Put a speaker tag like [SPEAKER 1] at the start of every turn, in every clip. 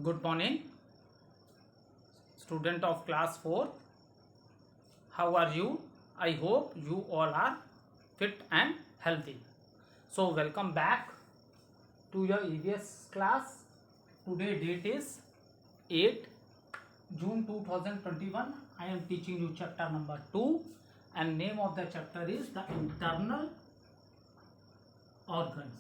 [SPEAKER 1] Good morning, student of class 4. How are you? I hope you all are fit and healthy. So welcome back to your EVS class. Today date is 8 June 2021. I am teaching you chapter number 2 and name of the chapter is the internal organs.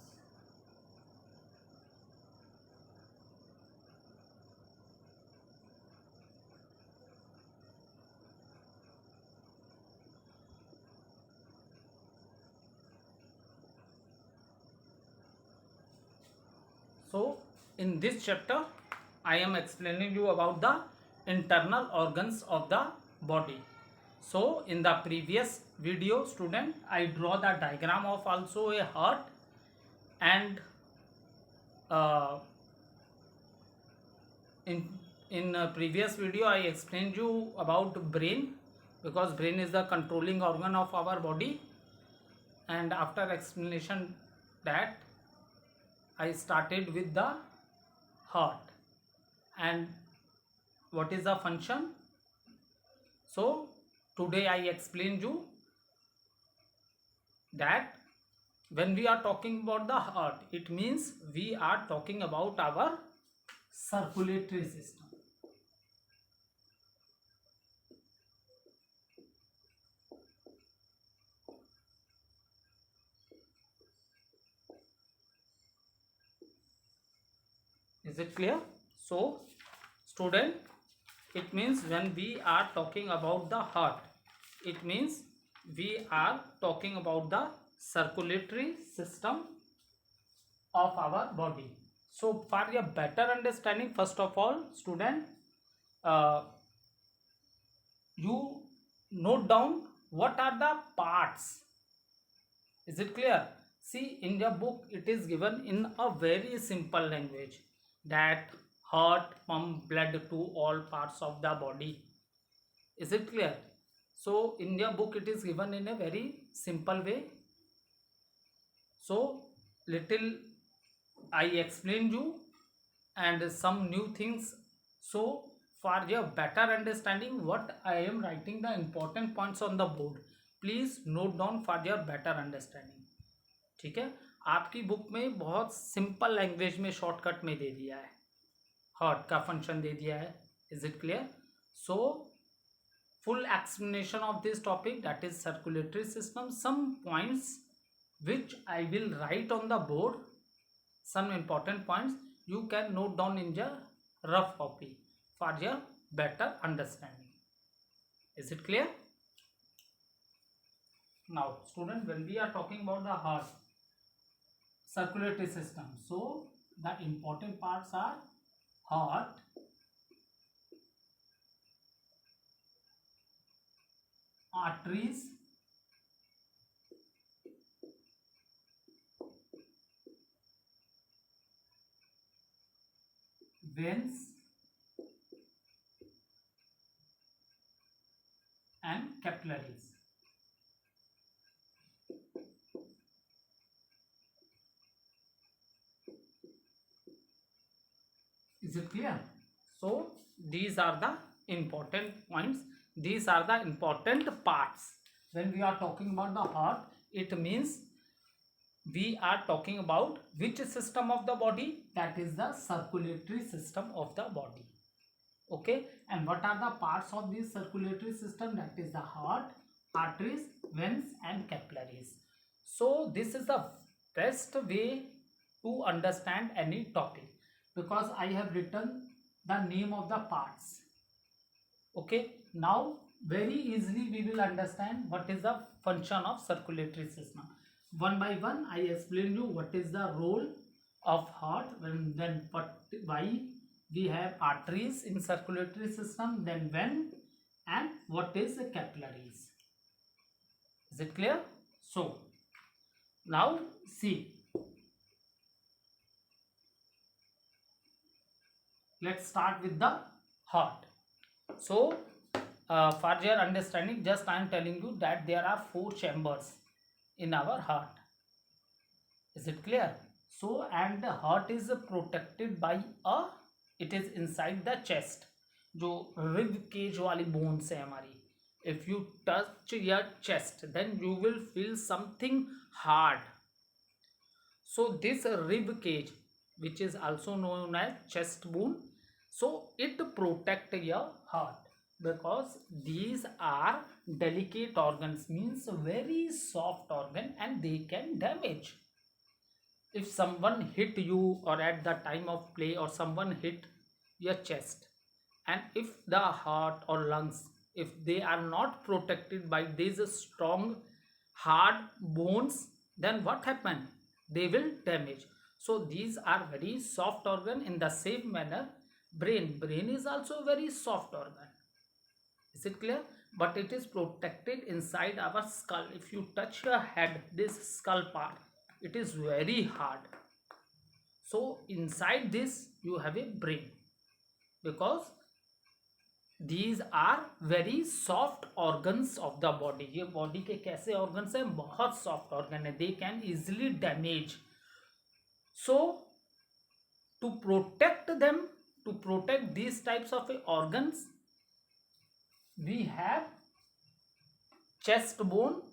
[SPEAKER 1] So in this chapter I am explaining you about the internal organs of the body. So in the previous video student I draw the diagram of also a heart and uh, in previous video I explained you about brain because brain is the controlling organ of our body, and after explanation that I started with the heart and what is the function. So today I explained you that when we are talking about the heart, it means we are talking about our circulatory system. Is it clear? So student, it means when we are talking about the heart, it means we are talking about the circulatory system of our body. So for a better understanding, first of all student, you note down what are the parts. Is it clear? See, in your book it is given in a very simple language that heart pump blood to all parts of the body. Is it clear? So in your book it is given in a very simple way. So little I explained you and some new things. So for your better understanding what I am writing the important points on the board, please note down for your better understanding. ठीक है, आपकी book में बहुत simple language में shortcut में दे दिया है, heart का फंक्शन दे दिया है. Is it clear? So full explanation of this topic, that is circulatory system, some points which I will write on the board, some important points you can note down in your rough copy for your better understanding. Is it clear? Now student, when we are talking about the heart circulatory system, so the important parts are heart, arteries, veins and capillaries. Is it clear? So these are the important points, these are the important parts. When we are talking about the heart, it means we are talking about which system of the body? That is the circulatory system of the body. Okay, and what are the parts of this circulatory system? That is the heart, arteries, veins and capillaries. So this is the best way to understand any topic because I have written the name of the parts. Okay, now very easily we will understand what is the function of circulatory system. One by one I explain you what is the role of heart, then why we have arteries in circulatory system, then vein, and what is the capillaries. Is it clear? So now see, let's start with the heart. So for your understanding, just I am telling you that there are 4 chambers in our heart. Is it clear? So and the heart is protected by a It is inside the chest. जो rib cage वाली bones है हमारी. If you touch your chest, then you will feel something hard. So this rib cage, which is also known as chest bone, so it protect your heart, because these are delicate organs, means very soft organ, and they can damage. If someone hit you, or at the time of play, or someone hit your chest, and if the heart or lungs, if they are not protected by these strong hard bones, then what happen? They will damage. So these are very soft organ. In the same manner, brain is also very soft organ. Is it clear? But it is protected inside our skull. If you touch your head, this skull part, it is very hard. So inside this you have a brain, because these are very soft organs of the body. ये body के कैसे organs हैं? बहुत soft organ है. They can easily damage. So to protect them, to protect these types of organs, we have chest bone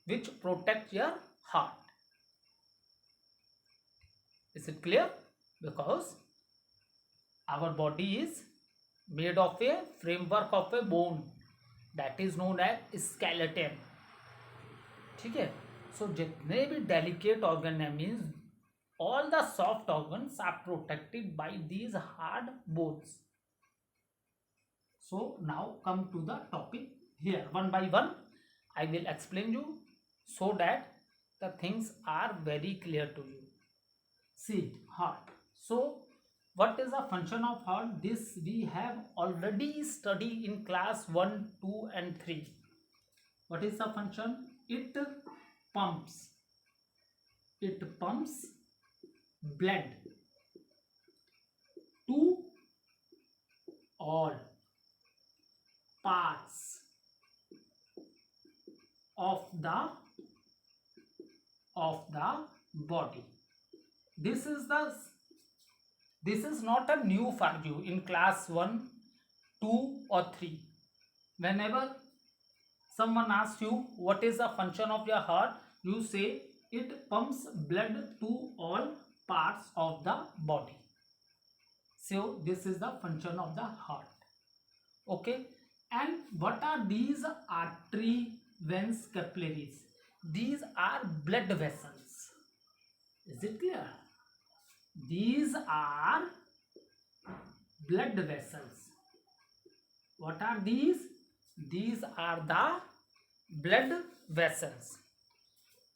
[SPEAKER 1] which protect your heart. Is it clear? Because our body is made of a framework of a bone that is known as skeleton. ठीक है. So जितने भी delicate organ है, means all the soft organs are protected by these hard bones. So now come to the topic here. One by one I will explain you, so that the things are very clear to you. See, heart. So what is the function of heart? This we have already studied in class 1, 2 and 3. What is the function? It pumps blood to all parts of the body. This is not a new for you. In class 1, 2 or 3, whenever someone asks you what is the function of your heart, you say it pumps blood to all parts of the body. So this is the function of the heart. Okay. And what are these artery, veins, capillaries? These are blood vessels. Is it clear? These are blood vessels. What are these? These are the blood vessels.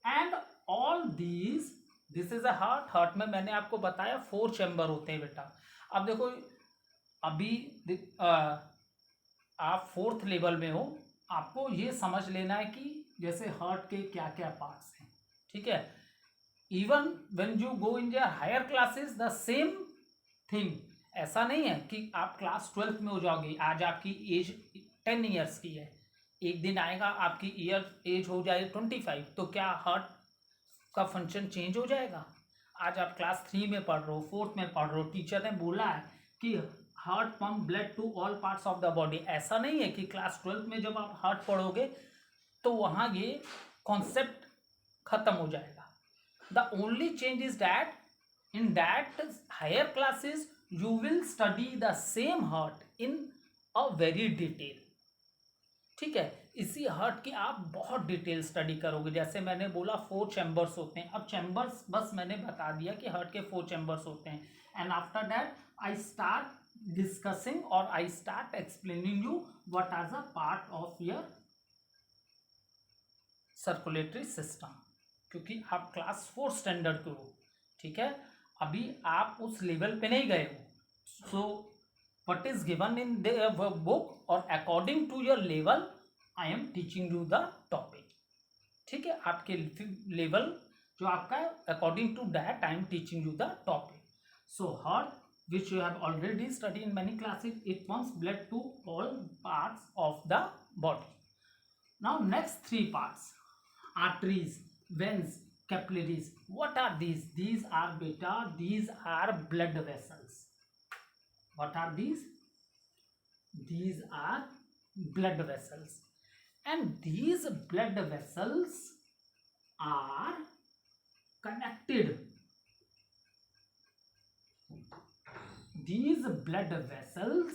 [SPEAKER 1] And all these, this is a heart. Heart में मैंने आपको बताया 4 chamber होते हैं बेटा. अब देखो, अभी आप 4th लेवल में हो, आपको ये समझ लेना है कि जैसे हार्ट के क्या क्या पार्ट्स हैं. ठीक है. Even when you go in your higher classes, the same thing. ऐसा नहीं है कि आप क्लास 12th में हो जाओगे. आज आपकी एज 10 ईयर्स की है, एक दिन आएगा आपकी एज हो जाए 25, तो क्या हार्ट का फंक्शन चेंज हो जाएगा? आज आप क्लास 3 में पढ़ रहे हो, 4th में पढ़ रहे हो, टीचर ने बोला है कि heart pump blood to all parts of the body. ऐसा नहीं है कि क्लास 12th में जब आप हार्ट पढ़ोगे तो वहाँ ये कॉन्सेप्ट खत्म हो जाएगा. The only change is that in that higher classes you will study the same heart in a very detail. ठीक है. इसी हार्ट की आप बहुत डिटेल स्टडी करोगे. जैसे मैंने बोला 4 चैम्बर्स होते हैं. अब चैम्बर्स बस मैंने बता दिया कि हार्ट के 4 चैम्बर्स होते हैं. And after that I start discussing और I start explaining you what are the part of your circulatory system, क्योंकि आप क्लास 4 स्टैंडर्ड के हो. ठीक है. अभी आप उस लेवल पे नहीं गए हो. So what is given in the book और according to your level I am teaching you the topic. ठीक है. आपके लेवल जो आपका है, according to that I am teaching you the topic. So heart which you have already studied in many classes, it pumps blood to all parts of the body. Now next 3 parts: arteries, veins, capillaries. What are these? These are beta, these are blood vessels. What are these? These are blood vessels, and these blood vessels are connected. These blood vessels,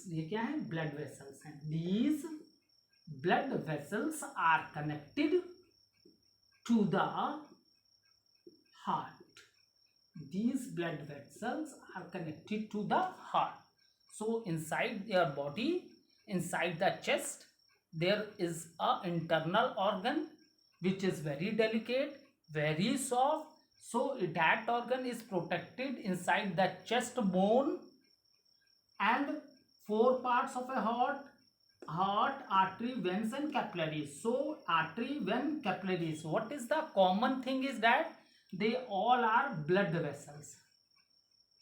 [SPEAKER 1] ये क्या है? Blood vessels हैं. These blood vessels are connected to the heart. These blood vessels are connected to the heart. So inside your body, inside the chest, there is a internal organ which is very delicate, very soft. So that organ is protected inside the chest bone, and 4 parts of a heart: artery, veins and capillaries. So artery, vein, capillaries, what is the common thing is that they all are blood vessels.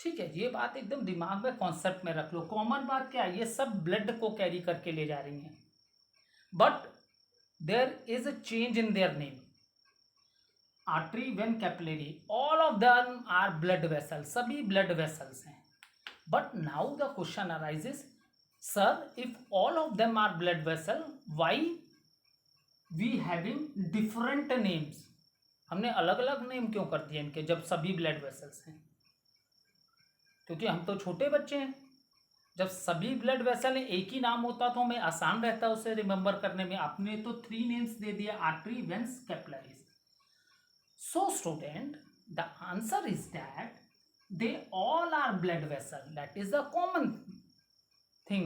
[SPEAKER 1] ठीक है, ये बात एकदम दिमाग में concept में रख लो. Common बात क्या है? ये सब ब्लड को कैरी करके ले जा रही हैं, but there is a change in their name. Artery, vein, capillary, all of them are blood vessels, सभी ब्लड वेसल्स हैं. But now the question arises, sir if all of them are blood vessel, why we having different names? हमने अलग अलग name क्यों कर दिए इनके जब सभी ब्लड वेसल्स हैं? क्योंकि हम तो छोटे बच्चे हैं. जब सभी ब्लड वेसल हैं, एक ही नाम होता तो हमें आसान रहता उसे रिमेंबर करने में. आपने तो 3 नेम्स दे दिया: artery, veins, capillaries. So student, the answer is that they all are blood vessel. That is the common thing,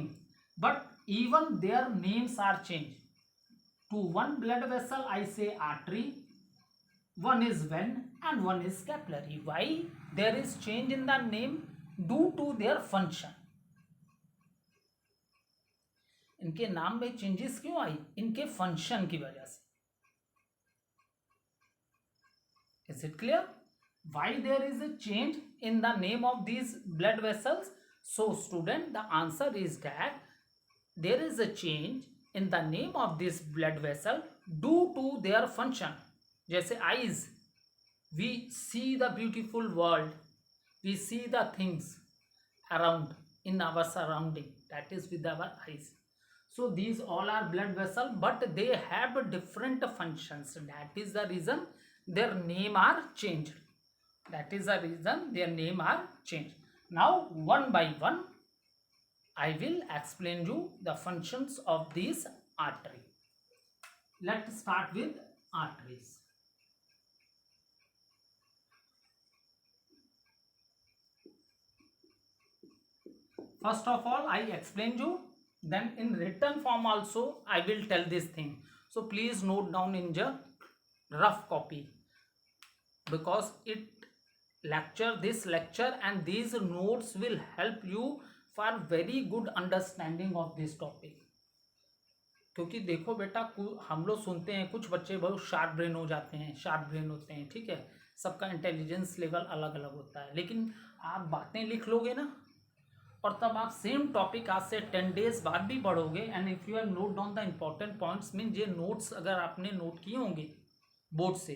[SPEAKER 1] but even their names are changed. To one blood vessel I say artery, one is vein and one is capillary. Why there is change in the name? Due to their function. इनके नाम में changes क्यों आई? इनके function की वजह से. Is it clear? Why there is a change in the name of these blood vessels? So student, the answer is that there is a change in the name of this blood vessel due to their function. जैसे eyes, we see the beautiful world, we see the things around in our surrounding, that is with our eyes. So these all are blood vessels, but they have different functions. That is the reason their name are changed. That is the reason their name are changed. Now one by one I will explain you the functions of these artery. Let's start with arteries. First of all I explain you, then in written form also I will tell this thing. So please note down in your rough copy, because this lecture and these notes will help you for very good understanding of this topic. क्योंकि देखो बेटा, हम लोग सुनते हैं कुछ बच्चे बहुत शार्प ब्रेन हो जाते हैं, शार्प ब्रेन होते हैं, ठीक है, सबका इंटेलिजेंस लेवल अलग अलग होता है. लेकिन आप बातें लिख लोगे ना, और तब आप सेम टॉपिक आज से 10 डेज बाद भी पढ़ोगे. And if you have note down the important points, mean ये नोट्स अगर आपने नोट किए होंगे बोर्ड से,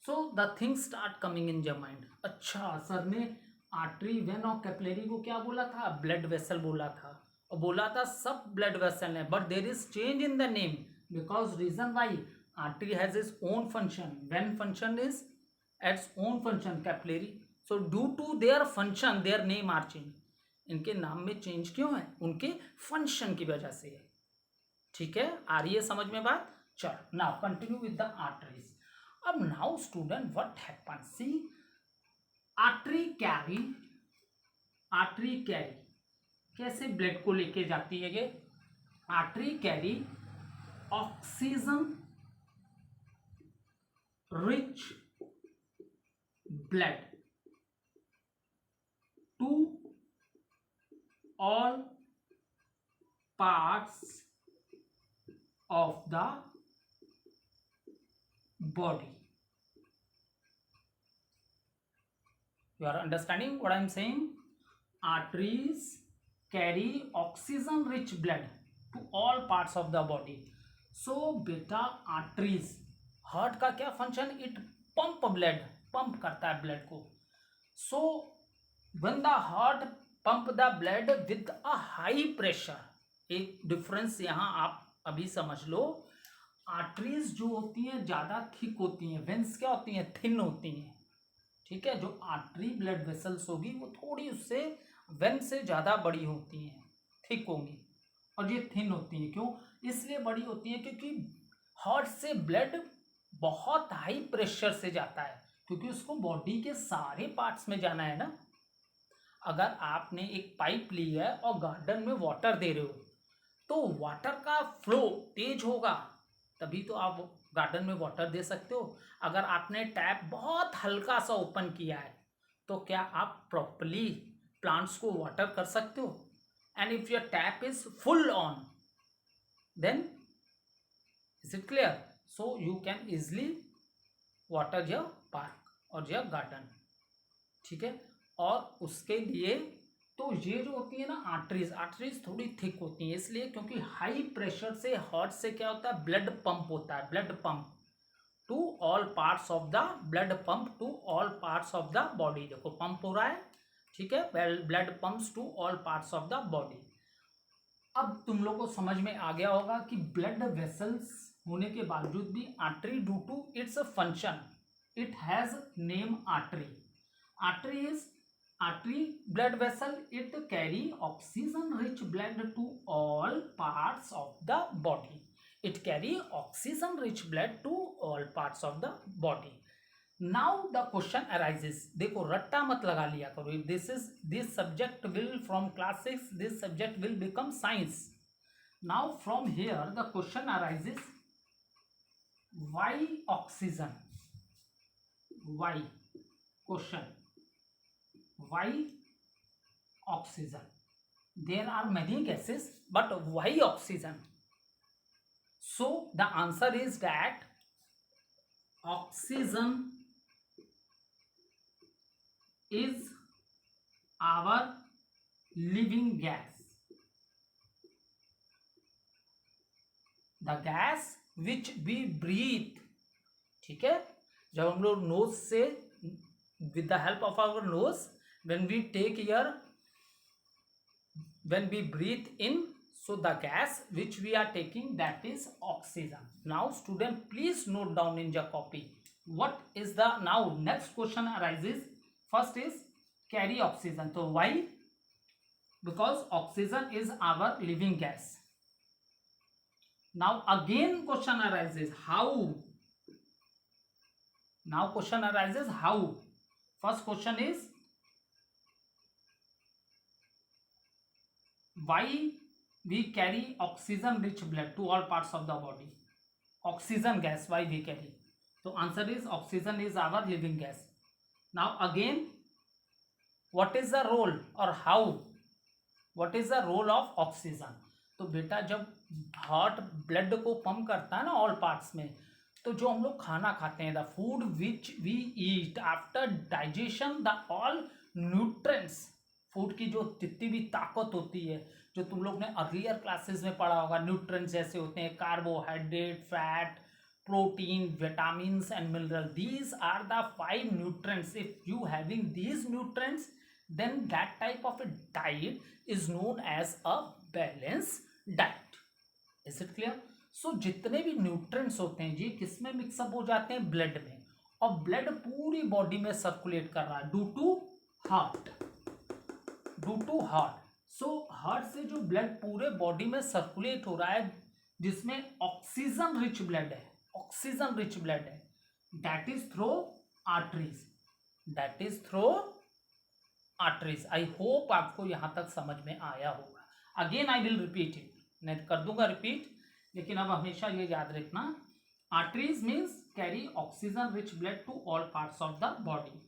[SPEAKER 1] so the things start coming in your mind. अच्छा, सर ने आर्टरी, वेन और कैपिलरी को क्या बोला था? ब्लड वेसल बोला था, और बोला था सब ब्लड वेसल है, but there is change in the name. Because reason why, artery has is own function, vein function is its own function, capillary. So due to their function their name are change. इनके नाम में change क्यों है? उनके function की वजह से है. ठीक है, आ रही है समझ में बात? चलो, now continue with the arteries. अब now student what happen, see artery carry कैसे ब्लड को लेके जाती है? ये artery carry oxygen rich blood to all parts of the body. You are understanding what I am saying? Arteries carry oxygen rich blood to all parts of the body. So beta, arteries, heart का क्या function? It pump blood, pump करता है blood को. So when the heart pump the blood with a high pressure, एक difference यहाँ आप अभी समझ लो, आर्टरीज जो होती हैं ज़्यादा थिक होती हैं, वेंस क्या होती हैं, थिन होती हैं, ठीक है। जो आर्टरी ब्लड वेसल्स होगी वो थोड़ी उससे वेन से ज़्यादा बड़ी होती हैं, थिक होंगी, और ये थिन होती हैं। क्यों इसलिए बड़ी होती हैं? क्योंकि हार्ट से ब्लड बहुत हाई प्रेशर से जाता है, क्योंकि उसको बॉडी के सारे पार्ट्स में जाना है ना। अगर आपने एक पाइप ली है और गार्डन में वाटर दे रहे हो, तो वाटर का फ्लो तेज होगा, तभी तो आप गार्डन में वाटर दे सकते हो। अगर आपने टैप बहुत हल्का सा ओपन किया है, तो क्या आप प्रॉपरली प्लांट्स को वाटर कर सकते हो? And if your tap is full on, then is it clear? So you can easily water your park और योर गार्डन, ठीक है। और उसके लिए तो ये जो होती है ना आर्टरीज, आर्टरीज थोड़ी थिक होती हैं, इसलिए क्योंकि हाई प्रेशर से हार्ट से क्या होता है, ब्लड पंप होता है, blood pump to all parts of the, blood pump to all parts of the body. देखो पंप हो रहा है, ठीक है, blood pumps to all parts of the body. अब तुम लोग को समझ में आ गया होगा कि ब्लड वेसल्स होने के बावजूद भी artery, due to its function, it has name artery. Artery is artery blood vessel. It carry oxygen rich blood to all parts of the body. It carry oxygen rich blood to all parts of the body. Now the question arises. देखो रट्टा मत लगा लिया करो. This subject will from class 6. This subject will become science. Now from here the question arises. Why oxygen? Why? Question. Why oxygen? There are many gases, but why oxygen? So the answer is that oxygen is our living gas, the gas which we breathe, ठीक है। जब हम लोग knows से, with the help of our nose, when we take air, when we breathe in, so the gas which we are taking, that is oxygen. Now student, please note down in your copy what is the, now next question arises. First is carry oxygen. So why? Because oxygen is our living gas. Now again question arises, how? Now question arises, how? First question is, why we carry oxygen rich blood to all parts of the body? Oxygen gas, why we carry? So answer is oxygen is our living gas. Now again, what is the role or how? What is the role of oxygen? तो बेटा जब heart blood को pump करता है ना all parts में, तो जो हम लोग खाना खाते हैं, the food which we eat after digestion, the all nutrients, food की जो जितनी भी ताकत होती है, जो तुम लोग ने अर्लियर क्लासेस में पढ़ा होगा, न्यूट्रिएंट्स जैसे होते हैं carbohydrate, fat, protein, vitamins and mineral, these are the 5 nutrients. If you having these nutrients, then that type of a diet is known as a balanced diet. Is it clear? So जितने भी nutrients होते हैं जी किसमें mix up हो जाते हैं, blood में, और ब्लड पूरी बॉडी में सर्कुलेट कर रहा है due to heart, due to heart. So heart से जो ब्लड पूरे बॉडी में सर्कुलेट हो रहा है, जिसमें ऑक्सीजन रिच ब्लड है, ऑक्सीजन रिच ब्लड है, that is through arteries, that is through arteries. I hope आपको यहां तक समझ में आया होगा. Again I will repeat it, मैं कर दूंगा रिपीट, लेकिन अब हमेशा ये याद रखना, arteries means carry oxygen rich blood to all parts of the body.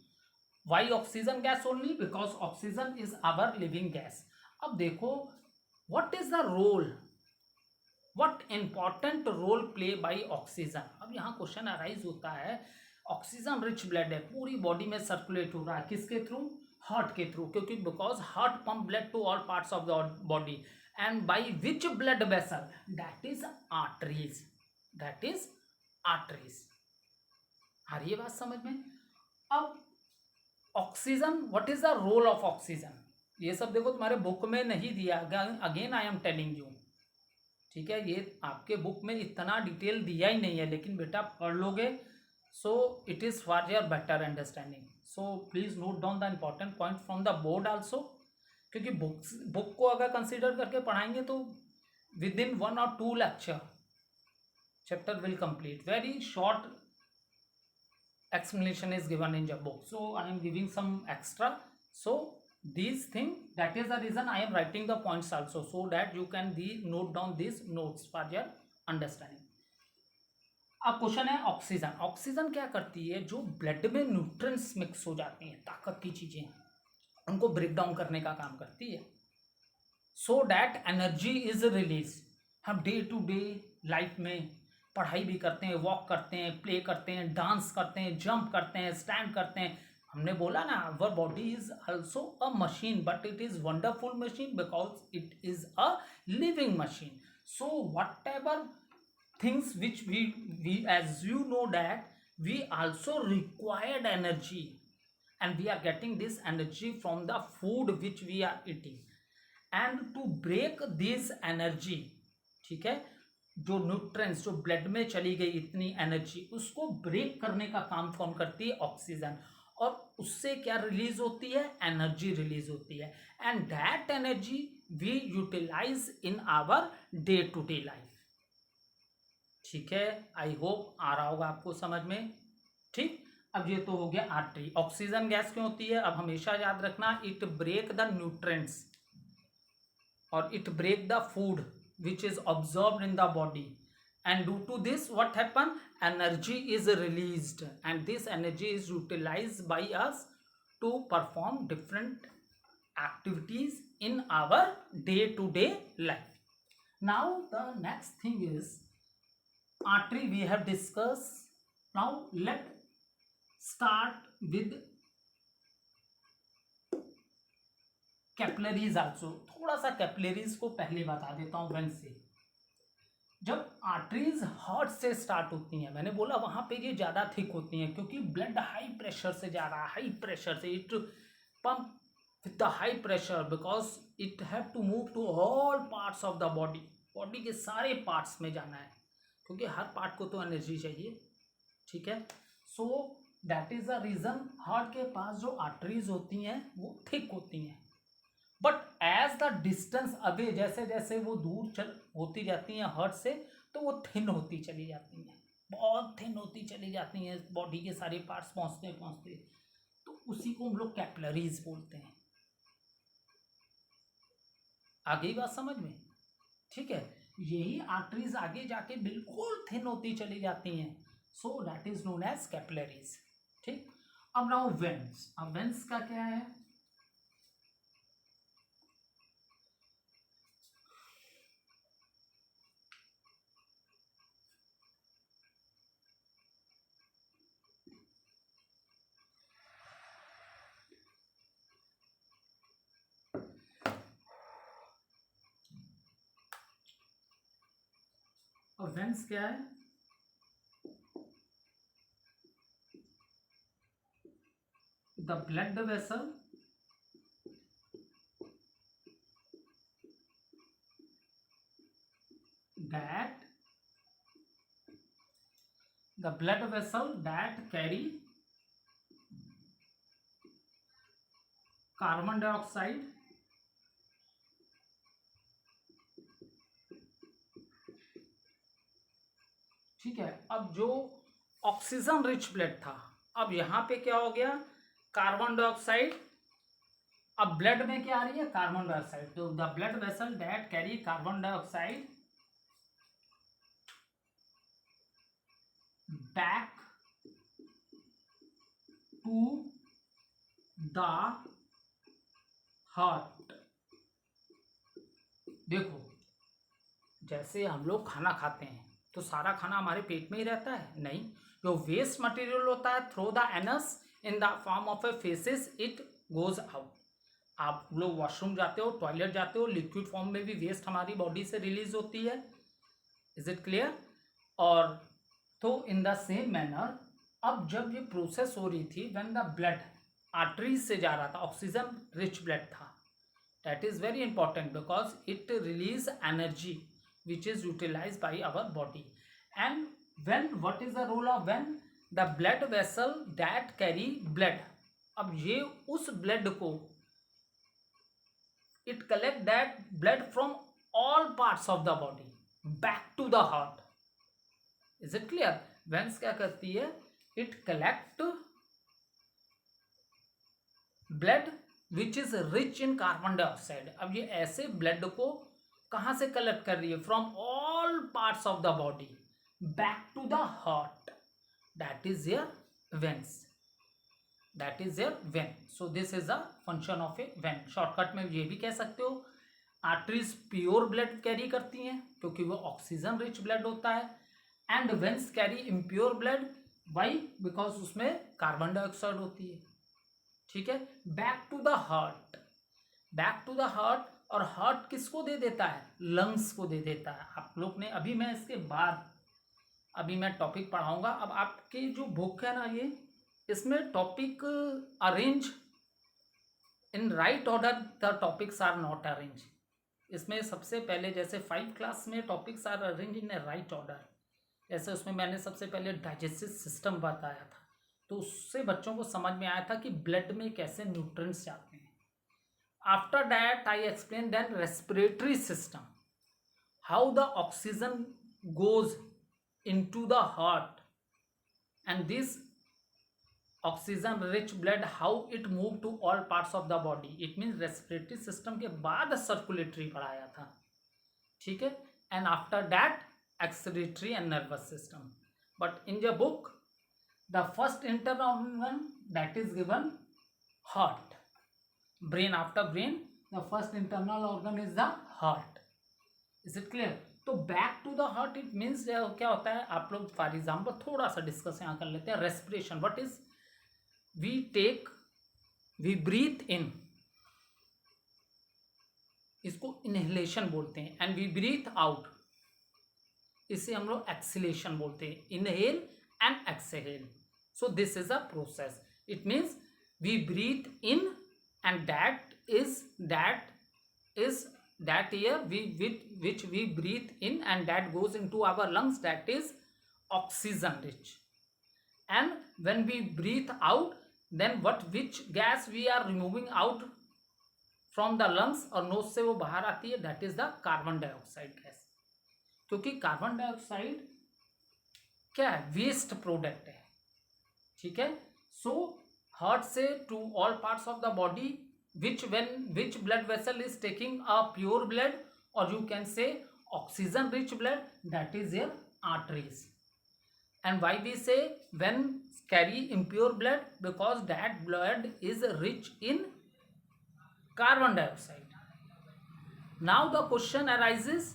[SPEAKER 1] Why oxygen gas only? Because oxygen is our living gas. अब देखो what is the role, what important role play by oxygen. अब यहाँ question arise होता है, oxygen rich blood है, पूरी body में circulate हो रहा है, किसके थ्रू? हार्ट के थ्रू, क्योंकि because heart pump blood to all parts of the body, and by which blood vessel? That is arteries, that is arteries. आ रही है बात समझ में? अब oxygen, what is the role of oxygen, ये सब देखो तुम्हारे बुक में नहीं दिया, again I am telling you, ठीक है, ये आपके बुक में इतना डिटेल दिया ही नहीं है, लेकिन बेटा पढ़ लोगे, so it is for your better understanding, so please note down the important point from the board also, क्योंकि बुक को अगर कंसिडर करके पढ़ाएंगे तो with in 1 or 2 lecture chapter will complete. Very short explanation is given in your book, so I am giving some extra. So these thing, that is the reason I am writing the points also, so that you can note down these notes for your understanding. अब question है oxygen, oxygen क्या करती है, जो blood में nutrients mix हो जाती हैं, ताकत की चीजें, उनको ब्रेक डाउन करने का काम करती है, so that energy is release. हम डे टू डे लाइफ में पढ़ाई भी करते हैं, वॉक करते हैं, प्ले करते हैं, डांस करते हैं, जंप करते हैं, स्टैंड करते हैं, हमने बोला ना our body is also a machine, but it is wonderful machine because it is a living machine. So what ever things which we as you know that we also required energy, and we are getting this energy from the food which we are eating, and to break this energy, ठीक है, जो nutrients जो blood में चली गई इतनी energy, उसको break करने का काम कौन करती है, ऑक्सीजन, और उससे क्या रिलीज होती है, एनर्जी रिलीज होती है, and that energy we utilize in our day to day life, ठीक है, आई होप आ रहा होगा आपको समझ में, ठीक। अब ये तो हो गया आर्टरी। ऑक्सीजन गैस क्यों होती है, अब हमेशा याद रखना, इट ब्रेक द न्यूट्रिएंट्स और it break the food which is absorbed in the body, and due to this what happen, energy is released, and this energy is utilized by us to perform different activities in our day to day life. Now the next thing is artery we have discussed. Now let start with capillaries also. थोड़ा सा capillaries को पहले बता देता हूं when से। जब arteries heart से स्टार्ट होती हैं, मैंने बोला वहां पे ये ज्यादा थिक होती हैं, क्योंकि ब्लड हाई प्रेशर से जा रहा है, हाई प्रेशर से, it pump with the high pressure because it have to move to all parts of the body, body के सारे पार्ट्स में जाना है, क्योंकि हर पार्ट को तो एनर्जी चाहिए, ठीक है। So that is the reason heart के पास जो आर्टरीज होती हैं वो थिक होती हैं, but as the distance away, जैसे जैसे वो दूर चल होती जाती हैं हार्ट से, तो वो थिन होती चली जाती हैं, बहुत थिन होती चली जाती हैं, बॉडी के सारे पार्ट्स पहुंचते पहुंचते, तो उसी को हम लोग कैपिलरीज बोलते हैं। आगे बात समझ में, ठीक है, यही आर्टरीज आगे जाके बिल्कुल थिन होती चली जाती हैं, so that is known as capillaries, ठीक। अब नाउ वेन्स, अब वेन्स का क्या है, और वेन्स क्या है, the blood vessel that the blood vessel that carry carbon dioxide ठीक है। अब जो ऑक्सीजन रिच ब्लड था, अब यहां पे क्या हो गया, कार्बन डाइऑक्साइड, अब ब्लड में क्या आ रही है, कार्बन डाइऑक्साइड, तो the blood vessel that carry carbon dioxide back to the heart। देखो जैसे हम लोग खाना खाते हैं तो सारा खाना हमारे पेट में ही रहता है, नहीं, जो वेस्ट मटेरियल होता है through the anus in the form of A faces it goes out. आप लोग वॉशरूम जाते हो, टॉयलेट जाते हो, लिक्विड फॉर्म में भी वेस्ट हमारी बॉडी से रिलीज होती है, इज इट क्लियर। और तो इन द सेम मैनर अब जब ये प्रोसेस हो रही थी, व्हेन द ब्लड आर्टरीज से जा रहा था, ऑक्सीजन रिच ब्लड था. That is very important because it release energy which is utilized by our body. And when, what is the role of when? The blood vessel that carry blood. अब ये उस blood को, it collect that blood from all parts of the body back to the heart. Is it clear? Veins क्या करती है? It collect blood which is rich in carbon dioxide. अब ये ऐसे ब्लड को कहाँ से कलेक्ट कर रही है? From all parts of the body back to the heart. That is your veins. That is your vein. So this is a function of a vein. Shortcut में ये भी कह सकते हो आर्टरीज प्योर ब्लड कैरी करती हैं क्योंकि वो ऑक्सीजन रिच ब्लड होता है. And veins carry impure blood. Why? Because उसमें कार्बन डाइऑक्साइड होती है. ठीक है. Back to the heart. Back to the heart. और हार्ट किसको दे देता है? लंग्स को दे देता है. आप लोग ने अभी, मैं इसके बाद अभी मैं टॉपिक पढ़ाऊंगा. अब आपकी जो बुक है ना, ये इसमें topic arrange in right order. The topics are not arrange. इसमें सबसे पहले जैसे 5 क्लास में topics are arrange in a right order. जैसे उसमें मैंने सबसे पहले डाइजेस्टिव सिस्टम बताया था, तो उससे बच्चों को समझ में आया था कि ब्लड में कैसे न्यूट्रिएंट्स जाते हैं. After that I explain then respiratory system, how the oxygen goes into the heart and this oxygen rich blood how it move to all parts of the body. It means respiratory system के बाद circulatory पढ़ाया था. ठीक है. And after that excretory and nervous system. But in the book the first internal organ that is given heart. Brain, after brain the first internal organ is the heart. Is it clear? तो back to the heart it means क्या होता है? आप लोग for example थोड़ा सा discuss यहाँ कर लेते हैं. Respiration. What is? We breathe in, इसको इनहेलेशन बोलते हैं. एंड वी ब्रीथ आउट, इसे हम लोग एक्सहेलेशन बोलते हैं. Inhale and exhale. So this is a process. It means we breathe in and that air which we breathe in and that goes into our lungs, that is oxygen rich. And when we breathe out, then which gas we are removing out from the lungs और nose से वो बाहर आती है, that is the carbon dioxide gas. क्योंकि carbon dioxide क्या है? Waste product है. ठीक है. सो हार्ट से to all parts of the body which blood vessel is taking a pure blood और you can say oxygen rich blood, that is your arteries. And why we say when carry impure blood? Because that blood is rich in carbon dioxide. Now the question arises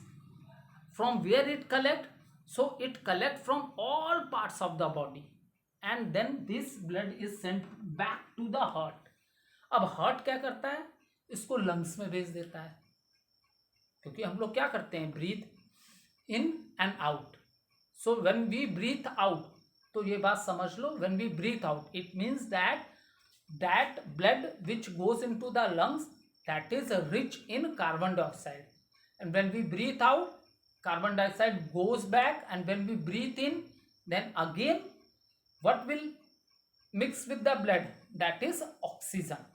[SPEAKER 1] from where it collect. So it collect from all parts of the body and then this blood is sent back to the heart. अब heart क्या करता है? इसको lungs में भेज देता है. क्योंकि हम लोग क्या करते हैं? Breathe in and out. So when we breathe out, तो ये बात समझ लो, when we breathe out it means that blood which goes into the lungs that is rich in carbon dioxide. And when we breathe out, carbon dioxide goes back, and when we breathe in, then again what will mix with the blood? That is oxygen.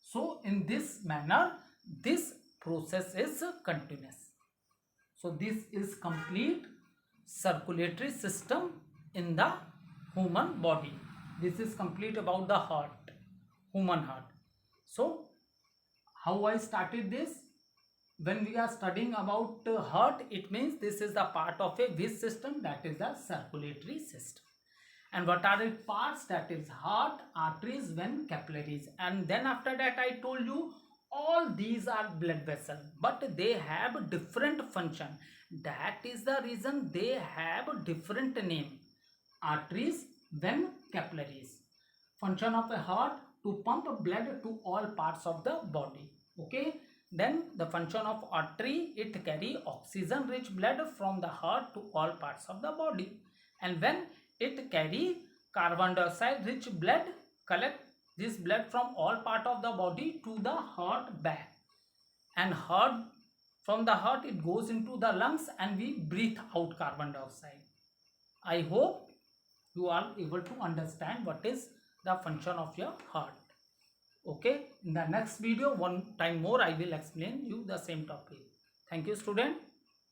[SPEAKER 1] So in this manner this process is continuous. So this is complete circulatory system in the human body. This is complete about the heart, human heart. So how I started this? When we are studying about heart, it means this is the part of a which system? That is the circulatory system. And what are its parts? That is heart, arteries, vein, capillaries. And then after that I told you all these are blood vessels, but they have different function. That is the reason they have different name. Arteries, vein, capillaries. Function of a heart to pump blood to all parts of the body. Okay. Then the function of artery, it carry oxygen rich blood from the heart to all parts of the body. And when it carry carbon dioxide rich blood collect this blood from all part of the body to the heart back, and heart, from the heart it goes into the lungs and we breathe out carbon dioxide. I hope you are able to understand what is the function of your heart. Okay, in the next video one time more I will explain you the same topic. Thank you student.